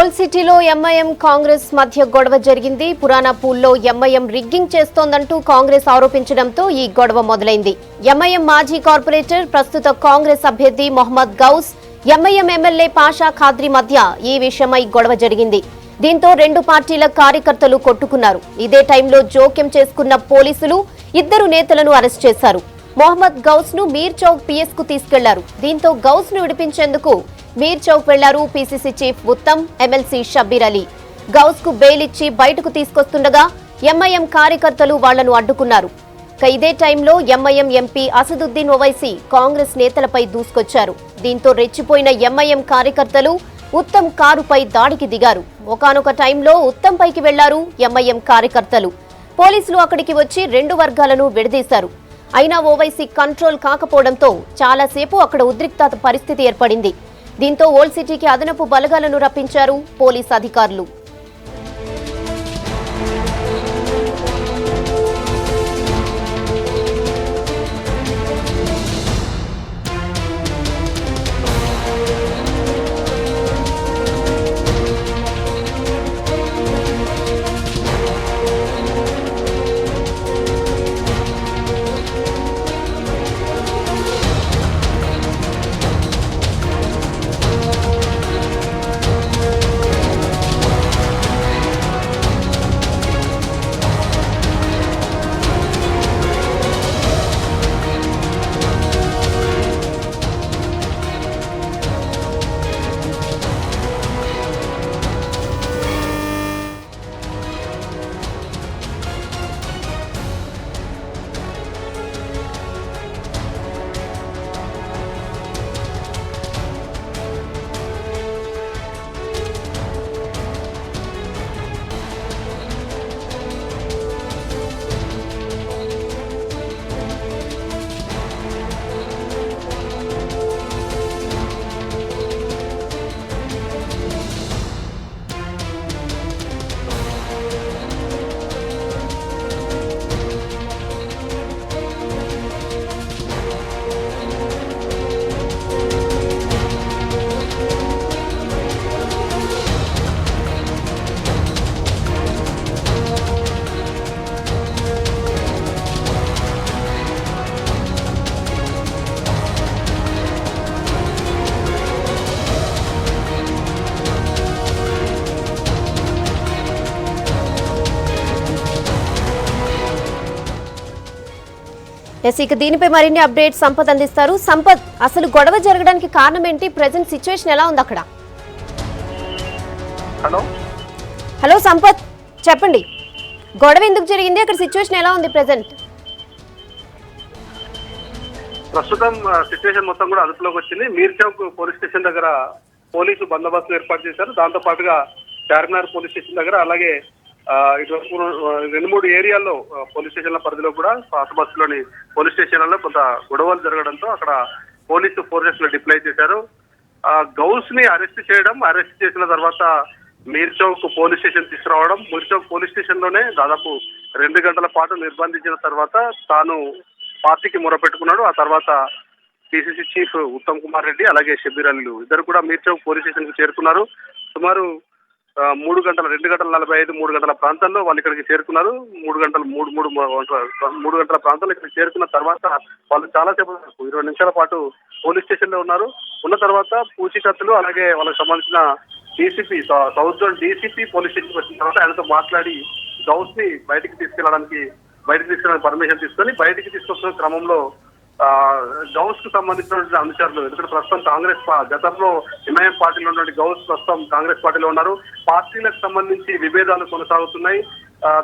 Old సిటీలో MIM Congress మధ్య గొడవ జరిగింది. పురాణా పూల్లో ఎంఐఎం రిగ్గింగ్ చేస్తోందంటూ కాంగ్రెస్ ఆరోపించడంతో ఈ గొడవ మొదలైంది. ఎంఐఎం మాజీ కార్పొరేటర్, ప్రస్తుత కాంగ్రెస్ అభ్యర్థి మొహమ్మద్ గౌస్, ఎంఐఎం ఎమ్మెల్యే పాషా ఖాద్రీ మధ్య ఈ విషయమై గొడవ జరిగింది. దీంతో రెండు పార్టీల కార్యకర్తలు కొట్టుకున్నారు. ఇదే టైంలో జోక్యం చేసుకున్న పోలీసులు ఇద్దరు నేతలను అరెస్ట్ చేశారు. మొహమ్మద్ గౌస్ ను మీర్ చౌక్ పిఎస్ కు తీసుకెళ్లారు. దీంతో గౌస్ ను విడిపించేందుకు మీర్ చౌక్ వెళ్లారు PCC chief Uttam, MLC Shabbir Ali. Ghouse కు బెయిల్ ఇచ్చి బయటకు తీసుకొస్తుండగా ఎంఐఎం కార్యకర్తలు వాళ్లను అడ్డుకున్నారు. ఇదే టైంలో ఎంఐఎం ఎంపీ అసదుద్దీన్ ఓవైసీ కాంగ్రెస్ నేతలపై దూసుకొచ్చారు. దీంతో రెచ్చిపోయిన ఎంఐఎం కార్యకర్తలు ఉత్తమ్ కారుపై దాడికి దిగారు. ఒకానొక టైంలో ఉత్తమ్ పైకి వెళ్లారు ఎంఐఎం కార్యకర్తలు. పోలీసులు అక్కడికి వచ్చి రెండు వర్గాలను విడదీశారు. అయినా ఓవైసీ కంట్రోల్ కాకపోవడంతో చాలాసేపు అక్కడ ఉద్రిక్తత పరిస్థితి ఏర్పడింది. దీంతో ఓల్డ్ సిటీకి అదనపు బలగాలను రప్పించారు పోలీస్ అధికారులు. ఇక దీనిపై మరిన్ని అప్డేట్స్ సంపత్ అందిస్తారు. సంపత్, అసలు గొడవ జరగడానికి కారణం ఏంటి? ప్రెజెంట్ సిచ్యువేషన్ ఎలా ఉంది అక్కడ? హలో సంపత్, చెప్పండి, గొడవ ఎందుకు జరిగింది? అక్కడ సిచ్యువేషన్ ఎలా ఉంది ప్రెజెంట్? ప్రస్తుతం సిచ్యువేషన్ మొత్తం కూడా అదుపులోకి వచ్చింది. మీర్ చౌక్ పోలీస్ స్టేషన్ దగ్గర పోలీసు బందోబస్తు ఏర్పాటు చేశారు. దాంతో పాటుగా చార్మినార్ పోలీస్ స్టేషన్ దగ్గర, అలాగే ఇటువైపు 2-3 ఏరియాల్లో పోలీస్ స్టేషన్ల పరిధిలో కూడా ఆసుపత్రిలోని పోలీస్ స్టేషన్లలో కొంత గొడవలు జరగడంతో అక్కడ పోలీసు ఫోర్సెస్ ను డిప్లాయ్ చేశారు. గౌస్ ని అరెస్ట్ చేయడం, అరెస్ట్ చేసిన తర్వాత మీర్ చౌక్ పోలీస్ స్టేషన్ తీసుకురావడం, మీర్ చౌక్ పోలీస్ స్టేషన్ లోనే దాదాపు 2 గంటల పాటు నిర్బంధించిన తర్వాత తాను పార్టీకి మొరపెట్టుకున్నాడు. ఆ తర్వాత పీసీసీ చీఫ్ ఉత్తమ్ కుమార్ రెడ్డి అలాగే షబ్బీర్ అలీలు ఇద్దరు కూడా మీర్ చౌక్ పోలీస్ స్టేషన్ కు చేరుకున్నారు. సుమారు 2 గంటల 45, 3 గంటల ప్రాంతాల్లో వాళ్ళు ఇక్కడికి చేరుకున్నారు. 3 గంటల ప్రాంతాల్లో ఇక్కడికి చేరుకున్న తర్వాత వాళ్ళు చాలాసేపు 20 నిమిషాల పాటు పోలీస్ స్టేషన్ లో ఉన్నారు. ఉన్న తర్వాత పూచీకత్తులు అలాగే వాళ్ళకి సంబంధించిన DCP, south zone DCP police స్టేషన్కి వచ్చిన తర్వాత ఆయనతో మాట్లాడి గౌస్ ని బయటికి తీసుకెళ్ళడానికి పర్మిషన్ తీసుకొని బయటికి తీసుకొస్తున్న క్రమంలో గౌస్ కు సంబంధించినటువంటి అనుచరులు, ఎందుకంటే ప్రస్తుతం కాంగ్రెస్ గతంలో ఎంఐఎం పార్టీలో ఉన్నటువంటి గౌస్ ప్రస్తుతం కాంగ్రెస్ పార్టీలో ఉన్నారు. పార్టీలకు సంబంధించి విభేదాలు కొనసాగుతున్నాయి.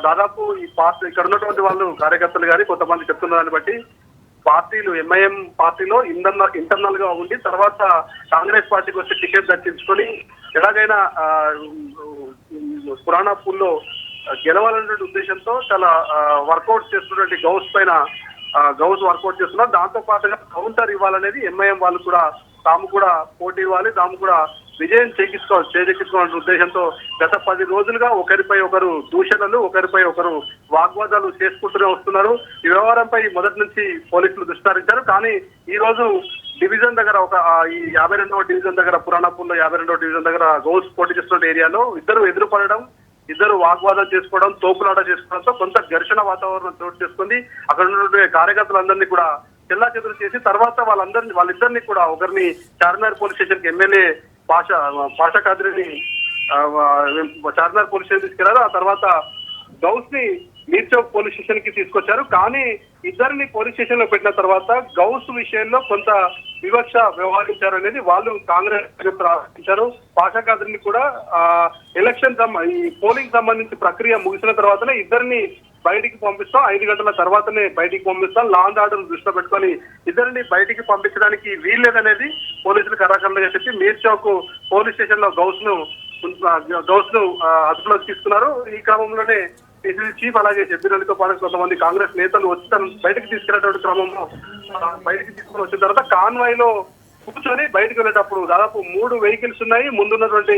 దాదాపు ఈ పార్టీ ఇక్కడ ఉన్నటువంటి వాళ్ళు కార్యకర్తలు గాని కొంతమంది చెప్తున్న దాన్ని బట్టి పార్టీలు ఎంఐఎం పార్టీలో ఇంటర్నల్ గా ఉండి తర్వాత కాంగ్రెస్ పార్టీకి వచ్చి టికెట్ దక్కించుకొని ఎలాగైనా పురాణా పూల్లో గెలవాలనే ఉద్దేశంతో చాలా వర్కౌట్ చేస్తున్నటువంటి గౌస్ వర్కౌట్ చేస్తున్నారు. దాంతో పాటుగా కౌంటర్ ఇవ్వాలనేది ఎంఐఎం వాళ్ళు కూడా, తాము కూడా పోటీ ఇవ్వాలి, తాము కూడా విజయం చేజెక్కించుకోవాలనే ఉద్దేశంతో గత 10 రోజులుగా ఒకరిపై ఒకరు దూషణలు, ఒకరిపై ఒకరు వాగ్వాదాలు చేసుకుంటూనే వస్తున్నారు. ఈ వ్యవహారంపై మొదటి నుంచి పోలీసులు దృష్టి సారించారు. కానీ ఈ రోజు డివిజన్ దగ్గర ఈ 52వ డివిజన్ దగ్గర పురాణపూర్లో 52వ డివిజన్ దగ్గర గౌస్ పోటీ చేస్తున్న ఏరియాలో ఇద్దరు ఎదురుపడడం, ఇద్దరు వాగ్వాదం చేసుకోవడం, తోపులాట చేసుకోవడంతో కొంత ఘర్షణ వాతావరణం చోటు చేసుకుంది. అక్కడ ఉన్నటువంటి కార్యకర్తలందరినీ కూడా చెల్లాచెదురు చేసి తర్వాత వాళ్ళిద్దరిని కూడా ఒకరిని చార్మినార్ పోలీస్ స్టేషన్ కి ఎమ్మెల్యే పాషా ఖాద్రిని చార్మినార్ పోలీస్ స్టేషన్ తీసుకెళ్లారు. ఆ తర్వాత గౌస్ ని మీర్ చౌక్ పోలీస్ స్టేషన్ కి తీసుకొచ్చారు. కానీ ఇద్దరిని పోలీస్ స్టేషన్ లో పెట్టిన తర్వాత గౌస్ విషయంలో కొంత వివక్ష వ్యవహరించారు అనేది వాళ్ళు కాంగ్రెస్ ఆరోపించారు. పాషా ఖాద్రిని కూడా ఎలక్షన్ ఈ పోలింగ్ సంబంధించి ప్రక్రియ ముగిసిన తర్వాతనే ఇద్దరిని బయటికి పంపిస్తాం, 5 గంటల తర్వాతనే బయటికి పంపిస్తాం, లా అండ్ ఆర్డర్ దృష్టిలో పెట్టుకొని ఇద్దరిని బయటికి పంపించడానికి వీల్లేదనేది పోలీసులు కరాఖండిగా చెప్పి మీర్ చౌక్ పోలీస్ స్టేషన్ లో గౌస్ ను అదుపులోకి తీసుకున్నారు. ఈ క్రమంలోనే పిసిసి చీఫ్ అలాగే జబ్బీరలితో పాటు కొంతమంది కాంగ్రెస్ నేతలు వచ్చి తను బయటకు తీసుకెళ్లేటువంటి క్రమంలో బయటకు తీసుకుని వచ్చిన తర్వాత కాన్వాయ్ లో కూర్చొని బయటకు వెళ్ళేటప్పుడు దాదాపు 3 వెహికల్స్ ఉన్నాయి. ముందున్నటువంటి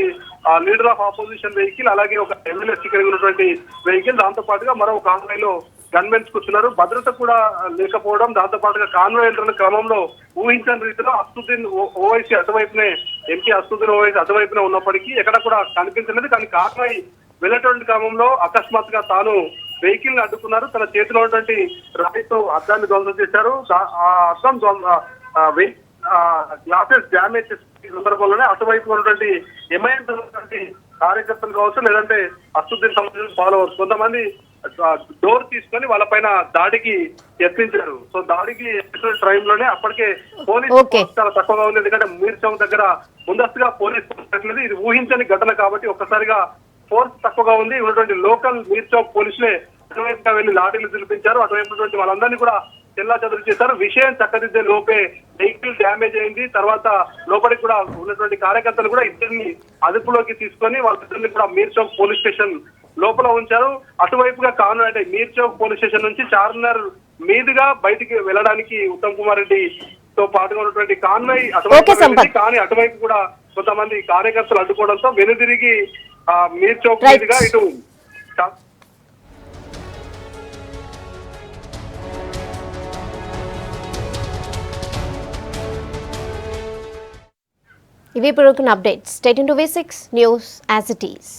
లీడర్ ఆఫ్ ఆపోజిషన్ వెహికల్, అలాగే ఒక ఎమ్మెల్యే కలిగి ఉన్నటువంటి వెహికల్, దాంతో పాటుగా మరో కాన్వాయ్ లో గన్మెన్స్ కూర్చున్నారు. భద్రత కూడా లేకపోవడం, దాంతో పాటుగా కాన్వాయ్ వెళ్తున్న క్రమంలో ఊహించని రీతిలో అసదుద్దీన్ ఓవైసీ అటువైపునే, ఎంపీ అసదుద్దీన్ ఓవైసీ అటువైపునే ఉన్నప్పటికీ ఎక్కడ కూడా కనిపించలేదు. కానీ కాన్వాయ్ వెళ్ళేటువంటి క్రమంలో అకస్మాత్తుగా తాను వెహికల్ ని అడ్డుకున్నారు. తన చేతిలో ఉన్నటువంటి రాయితో అద్దాన్ని ధ్వంసం చేశారు. ఆ అద్దం గ్లాసెస్ డ్యామేజ్ చేసిన సందర్భంలోనే అటువైపు ఉన్నటువంటి ఎంఐఎం కార్యకర్తలు కావచ్చు, లేదంటే అసదుద్దీన్ సంబంధించిన ఫాలోవర్స్ కొంతమంది డోర్ తీసుకొని వాళ్ళపైన దాడికి యత్నించారు. సో దాడికి యత్నించిన టైం లోనే అప్పటికే పోలీస్ చాలా తక్కువగా ఉంది. ఎందుకంటే మీర్ చౌక్ దగ్గర ముందస్తుగా పోలీస్ లేదు. ఇది ఊహించని ఘటన కాబట్టి ఒక్కసారిగా ఫోర్స్ తక్కువగా ఉంది. ఉన్నటువంటి లోకల్ మీర్ చౌక్ పోలీసులే అటువైపుగా వెళ్లి లాఠీలు పిలిపించారు. అటువైపు వాళ్ళందరినీ కూడా చెల్లా చెదురు చేశారు. విషయం చక్కదిద్దే లోపే వెహికల్ డ్యామేజ్ అయింది. తర్వాత లోపలికి కూడా ఉన్నటువంటి కార్యకర్తలు కూడా ఇద్దరిని అదుపులోకి తీసుకొని వాళ్ళిద్దరిని కూడా మీర్ చౌక్ పోలీస్ స్టేషన్ లోపల ఉంచారు. అటువైపుగా కాను అంటే మీర్ చౌక్ పోలీస్ స్టేషన్ నుంచి చార్మినార్ మీదుగా బయటికి వెళ్ళడానికి ఉత్తమ్ కుమార్ రెడ్డి తో పాటుగా ఉన్నటువంటి కాన్వాయ్ అటువైపు, కానీ అటువైపు కూడా కొంతమంది కార్యకర్తలు అడ్డుకోవడంతో వెనుదిరిగి మీర్ చౌక్ మీదుగా ఇటు ఇవి ఇప్పుడు updates. Stay tuned to V6 news as it is.